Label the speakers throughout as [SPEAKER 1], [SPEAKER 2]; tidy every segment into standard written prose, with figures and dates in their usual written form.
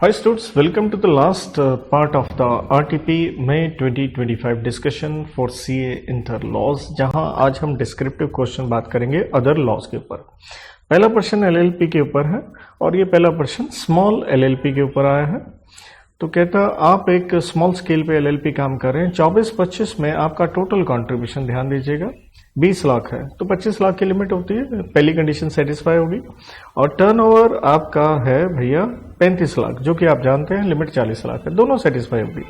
[SPEAKER 1] Hi students, welcome to the last part of the RTP May 2025 discussion for CA Inter Laws, जहां आज हम descriptive question बात करेंगे other laws के ऊपर। पहला प्रश्न एलएलपी के ऊपर है और ये पहला प्रश्न स्मॉल एलएलपी के ऊपर आया है। तो कहता आप एक स्मॉल स्केल पे एलएलपी काम कर रहे हैं, 24-25 में आपका टोटल कंट्रीब्यूशन ध्यान दीजिएगा 20 लाख है, तो 25 लाख की लिमिट होती है, पहली कंडीशन सेटिस्फाई होगी। और टर्नओवर आपका है भैया 35 लाख, जो कि आप जानते हैं लिमिट 40 लाख है, दोनों सेटिस्फाई होगी।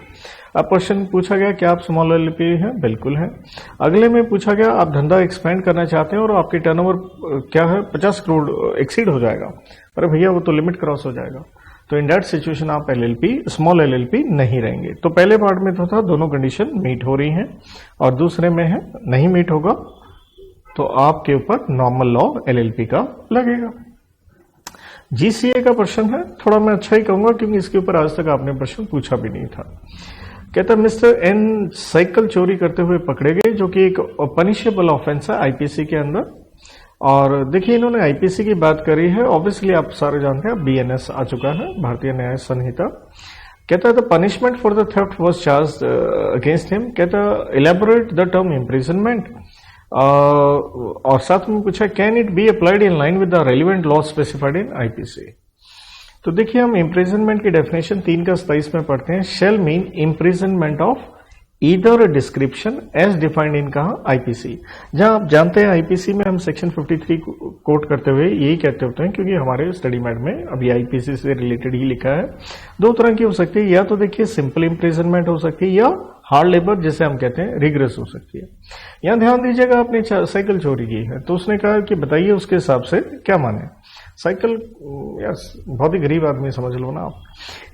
[SPEAKER 1] अब क्वेश्चन पूछा गया कि आप स्मॉल एलएलपी है, बिल्कुल है। अगले में पूछा गया आप धंधा एक्सपेंड करना चाहते हैं और आपकी टर्नओवर क्या है 50 करोड़ एक्सीड हो जाएगा, पर भैया वो तो लिमिट क्रॉस हो जाएगा, तो इन दैट सिचुएशन आप एलएलपी स्मॉल एलएलपी नहीं रहेंगे। तो पहले पार्ट में तो था दोनों कंडीशन मीट हो रही हैं और दूसरे में है नहीं मीट होगा तो आपके ऊपर नॉर्मल लॉ एलएलपी का लगेगा। जीसीए का प्रश्न है, थोड़ा मैं अच्छा ही कहूंगा क्योंकि इसके ऊपर आज तक आपने प्रश्न पूछा भी नहीं था। कहता मिस्टर एन साइकिल चोरी करते हुए पकड़े गए, जो कि एक पनिशेबल ऑफेंस है आईपीसी के अंदर। और देखिए इन्होंने आईपीसी की बात करी है, ऑब्वियसली आप सारे जानते हैं बीएनएस आ चुका है, भारतीय न्याय संहिता। कहता है the punishment for the theft was charged against him. कहता इलेबोरेट द टर्म इम्प्रिजनमेंट, और साथ में पूछा can it be applied in line with the relevant law specified in IPC. तो देखिए हम इम्प्रिजनमेंट की डेफिनेशन 3 का 27 में पढ़ते हैं, shall mean imprisonment of either description as defined in कहा आईपीसी। जहां आप जानते हैं आईपीसी में हम सेक्शन 53 कोट करते हुए यही कहते होते हैं, क्योंकि हमारे स्टडी मैट में अभी आईपीसी से रिलेटेड ही लिखा है। दो तरह की हो सकती है, या तो देखिए सिंपल इम्प्रिजनमेंट हो सकती है या हार्ड लेबर जिसे हम कहते हैं रिग्रेस हो सकती है। यहां ध्यान दीजिएगा आपने साइकिल चोरी की है, तो उसने कहा कि बताइए उसके हिसाब से क्या माने। साइकिल यस बहुत ही गरीब आदमी समझ लो ना आप,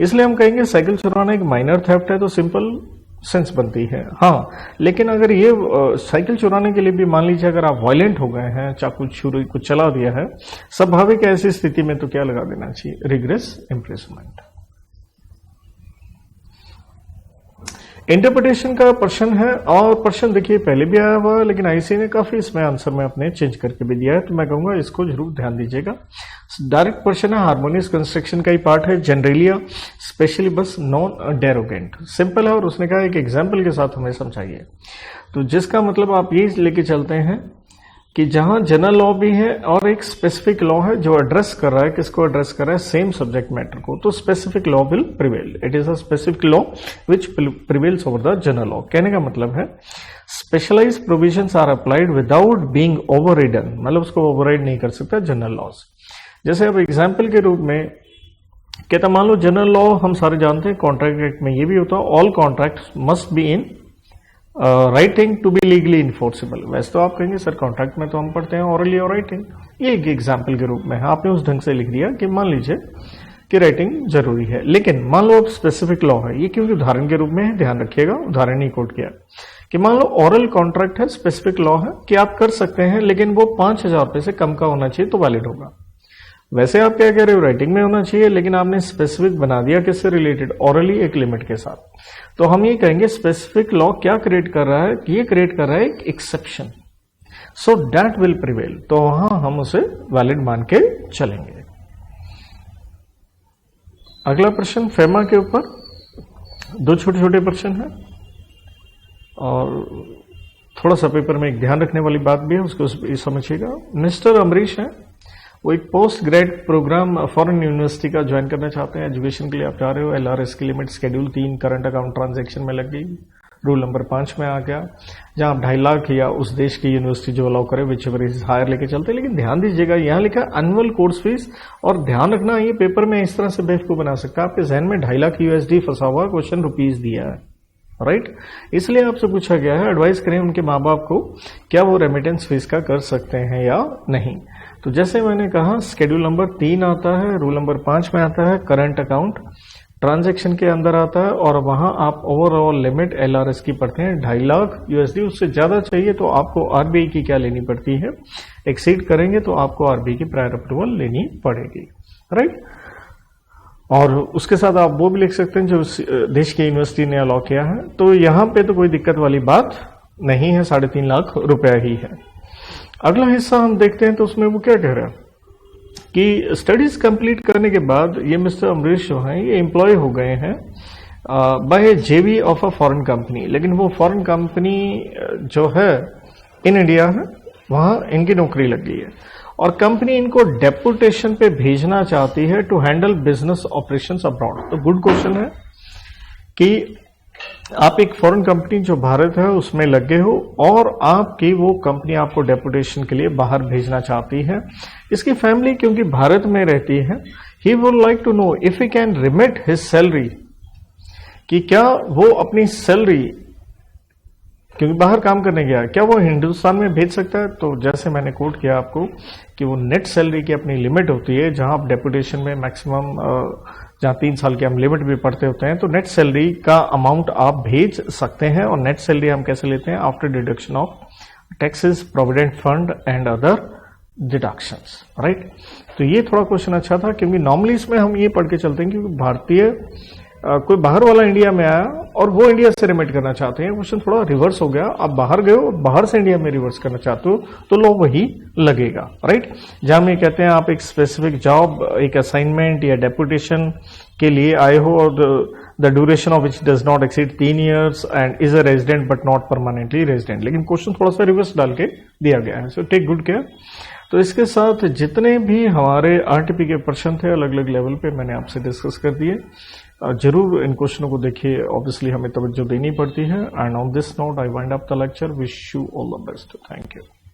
[SPEAKER 1] इसलिए हम कहेंगे साइकिल चुराना एक माइनर थेफ्ट है तो सिंपल सेंस बनती है। हाँ, लेकिन अगर ये साइकिल चुराने के लिए भी मान लीजिए अगर आप वायलेंट हो गए हैं, चाकू छुरी कुछ चला दिया है, स्वाभाविक है ऐसी स्थिति में तो क्या लगा देना चाहिए, रिग्रेस इम्प्रिजनमेंट। इंटरप्रिटेशन का प्रश्न है, और प्रश्न देखिए पहले भी आया हुआ है लेकिन आईसी ने काफी इसमें आंसर में अपने चेंज करके भी दिया है, तो मैं कहूंगा इसको जरूर ध्यान दीजिएगा। डायरेक्ट प्रश्न है, हार्मोनियस कंस्ट्रक्शन का ही पार्ट है, जनरलिया स्पेशली बस नॉन डेरोगेंट, सिंपल है। और उसने कहा एक एग्जाम्पल के साथ हमें समझाइए, तो जिसका मतलब आप ये लेके चलते हैं कि जहां जनरल लॉ भी है और एक स्पेसिफिक लॉ है जो एड्रेस कर रहा है, किसको एड्रेस कर रहा है, सेम सब्जेक्ट मैटर को, तो specific law will prevail. It is a specific law which prevails over the general law. कहने का मतलब है specialized provisions are applied without being overridden, मतलब उसको ओवरराइड नहीं कर सकता जनरल लॉज। जैसे अब एग्जाम्पल के रूप में कहता मान लो जनरल लॉ हम सारे जानते हैं, कॉन्ट्रैक्ट एक्ट में ये भी होता है, all contract must be in writing to be legally enforceable. वैसे तो आप कहेंगे सर कॉन्ट्रैक्ट में तो हम पढ़ते हैं ऑरली और राइटिंग, ये एक एग्जाम्पल के रूप में है, आपने उस ढंग से लिख दिया कि मान लीजिए कि राइटिंग जरूरी है। लेकिन मान लो अब स्पेसिफिक लॉ है, ये क्योंकि उदाहरण के रूप में है, ध्यान रखिएगा उदाहरण नहीं कोट किया, कि मान लो ऑरल कॉन्ट्रैक्ट है, स्पेसिफिक लॉ है कि आप कर सकते हैं लेकिन वो 5,000 रुपए से कम का होना चाहिए तो वैलिड होगा। वैसे आप क्या कह रहे हो, राइटिंग में होना चाहिए, लेकिन आपने स्पेसिफिक बना दिया किससे रिलेटेड, ऑरली एक लिमिट के साथ। तो हम ये कहेंगे स्पेसिफिक लॉ क्या क्रिएट कर रहा है, ये क्रिएट कर रहा है एक exception, so that will prevail, तो वहां हम उसे वैलिड मान के चलेंगे। अगला प्रश्न फेमा के ऊपर, दो छोटे छोटे प्रश्न है और थोड़ा सा पेपर में एक ध्यान रखने वाली बात भी है, उसको समझिएगा। मिस्टर अमरीश है, वो एक post grad program foreign university का ज्वाइन करना चाहते हैं, एजुकेशन के लिए आप जा रहे हो, एलआरएस की limit schedule 3 current account transaction में लग गई, रूल नंबर 5 में आ गया, जहां आप 2.5 लाख या उस देश की यूनिवर्सिटी जो अलाउ करे विच एवर इज हायर लेके चलते। लेकिन ध्यान दीजिएगा यहां लिखा है एनुअल कोर्स फीस, और ध्यान रखना ये पेपर में इस तरह से बेवकूफ बना सकता है, आपके जहन में 2.5 लाख यूएसडी फंसा हुआ, क्वेश्चन रुपीज दिया है, राइट। इसलिए आपसे पूछा गया है एडवाइस करें उनके माँ बाप को क्या वो रेमिटेंस फीस का कर सकते हैं या नहीं। तो जैसे मैंने कहा शेड्यूल नंबर 3 आता है, रूल नंबर 5 में आता है, करंट अकाउंट ट्रांजैक्शन के अंदर आता है, और वहां आप ओवरऑल लिमिट एलआरएस की पढ़ते हैं 2.5 लाख यूएसडी, उससे ज्यादा चाहिए तो आपको आरबीआई की क्या लेनी पड़ती है, एक्सीड करेंगे तो आपको आरबीआई की प्रायर अप्रूवल लेनी पड़ेगी, राइट। और उसके साथ आप वो भी लिख सकते हैं जो देश की यूनिवर्सिटी ने अलाउ किया है, तो यहां पे तो कोई दिक्कत वाली बात नहीं है, 3.5 लाख रुपया ही है। अगला हिस्सा हम देखते हैं तो उसमें वो क्या कह रहा है, कि स्टडीज कंप्लीट करने के बाद ये मिस्टर अमरीश जो हैं ये एम्प्लॉय हो गए हैं बाय जेवी ऑफ अ फॉरेन कंपनी, लेकिन वो फॉरेन कंपनी जो है इन इंडिया है वहां इनकी नौकरी लग गई है और कंपनी इनको डेपुटेशन पे भेजना चाहती है to handle business operations abroad. तो गुड क्वेश्चन है कि आप एक फॉरेन कंपनी जो भारत है उसमें लगे हो और आपकी वो कंपनी आपको डेपुटेशन के लिए बाहर भेजना चाहती है। इसकी फैमिली क्योंकि भारत में रहती है, he would like to know if he can remit his salary, कि क्या वो अपनी सैलरी, क्योंकि बाहर काम करने गया, क्या वो हिंदुस्तान में भेज सकता है। तो जैसे मैंने कोट किया आपको कि वो नेट सैलरी की अपनी लिमिट होती है, जहां आप डेपुटेशन में मैक्सिमम जहां 3 साल के हम लिमिट भी पढ़ते होते हैं, तो नेट सैलरी का अमाउंट आप भेज सकते हैं। और नेट सैलरी हम कैसे लेते हैं? After deduction of taxes, provident fund and other deductions, right. तो ये थोड़ा क्वेश्चन अच्छा था, क्योंकि नॉर्मली इसमें हम ये पढ़ के चलते हैं क्योंकि भारतीय कोई बाहर वाला इंडिया में आया और वो इंडिया से रिमिट करना चाहते हैं। क्वेश्चन थोड़ा रिवर्स हो गया, आप बाहर गए हो, बाहर से इंडिया में रिवर्स करना चाहते हो तो लो वही लगेगा, राइट। जहां में कहते हैं आप एक स्पेसिफिक जॉब, एक असाइनमेंट या डेपुटेशन के लिए आए हो और the duration of which does not exceed 3 years and is a resident but not permanently resident. लेकिन क्वेश्चन थोड़ा सा रिवर्स डाल के दिया गया है, सो टेक गुड केयर। तो इसके साथ जितने भी हमारे आरटीपी के प्रश्न थे अलग अलग लेवल पे मैंने आपसे डिस्कस कर दिए। जरूर इन क्वेश्चनों को देखिए, ऑब्वियसली हमें तवज्जो देनी पड़ती है। And on this note I wind up the lecture, wish you all the best, thank you.